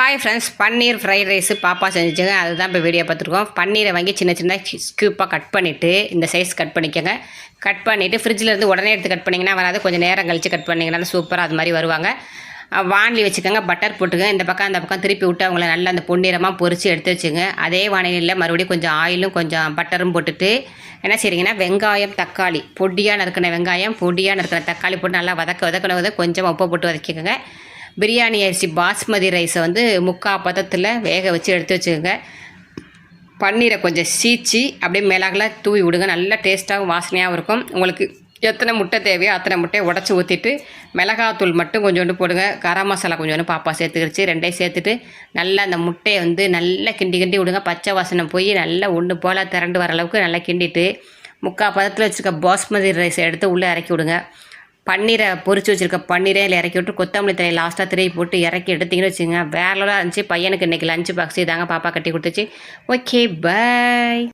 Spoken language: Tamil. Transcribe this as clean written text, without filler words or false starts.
ஹாய் ஃப்ரெண்ட்ஸ், பன்னீர் ஃப்ரைட் ரைஸு பாப்பா செஞ்சுச்சுங்க. அதுதான் இப்போ வீடியோ பார்த்துருக்கோம். பன்னீரை வாங்கி சின்ன சின்ன ஸ்கியூப்பாக கட் பண்ணிவிட்டு இந்த சைஸ் கட் பண்ணிக்கோங்க. கட் பண்ணிவிட்டு ஃப்ரிட்ஜில் இருந்து உடனே எடுத்து கட் பண்ணிங்கன்னா வராது, கொஞ்சம் நேரம் கழித்து கட் பண்ணிங்கன்னா சூப்பராக அது மாதிரி வருவாங்க. வானலி வச்சுக்கோங்க, பட்டர் போட்டுக்கோங்க. இந்த பக்கம் அந்த பக்கம் திருப்பி விட்டு அவங்கள நல்லா அந்த பொன்னிறமாக பொரித்து எடுத்து வச்சுங்க. அதே வானலியில் மறுபடியும் கொஞ்சம் ஆயிலும் கொஞ்சம் பட்டரும் போட்டுட்டு என்ன செய்றீங்கன்னா, வெங்காயம் தக்காளி பொடியாக நறுக்கின வெங்காயம் பொடியாக நறுக்கின தக்காளி போட்டு நல்லா வதக்கினதை கொஞ்சம் உப்பு போட்டு வதக்கிக்கோங்க. பிரியாணி அரிசி பாஸ்மதி ரைஸை வந்து 3/4 பதத்தில் வேக வச்சு எடுத்து வச்சுக்கோங்க. பன்னீரை கொஞ்சம் சீச்சி அப்படியே மேலாகல தூவி விடுங்க. நல்லா டேஸ்ட்டாகவும் வாசனையாகவும் இருக்கும். உங்களுக்கு எத்தனை முட்டை தேவையோ அத்தனை முட்டையை உடச்சி ஊற்றிட்டு மிளகாத்தூள் மட்டும் கொஞ்சோண்டு போடுங்க. கரம் மசாலா கொஞ்சோண்டு பாப்பா சேர்த்துக்கிடுச்சு. ரெண்டையும் சேர்த்துட்டு நல்லா அந்த முட்டையை வந்து நல்லா கிண்டி விடுங்க. பச்சை வாசனை போய் நல்லா ஒன்று போல் திரண்டு வர அளவுக்கு நல்லா கிண்டிட்டு 3/4 பதத்தில் வச்சுருக்க பாஸ்மதி ரைஸை எடுத்து உள்ளே இறக்கி விடுங்க. பன்னீரை பொரிச்சு வச்சுருக்க பன்னீரை இல்லை இறக்கி விட்டு கொத்தமல்லி தலை லாஸ்ட்டாக திருப்பி போட்டு இறக்கி எடுத்திங்கன்னு வச்சுங்க. வேற லெவலாக இருந்துச்சு. பையனுக்கு இன்றைக்கி லஞ்சு பாக்ஸ் இதாங்க பாப்பா கட்டி கொடுத்துச்சு. ஓகே, பாய்.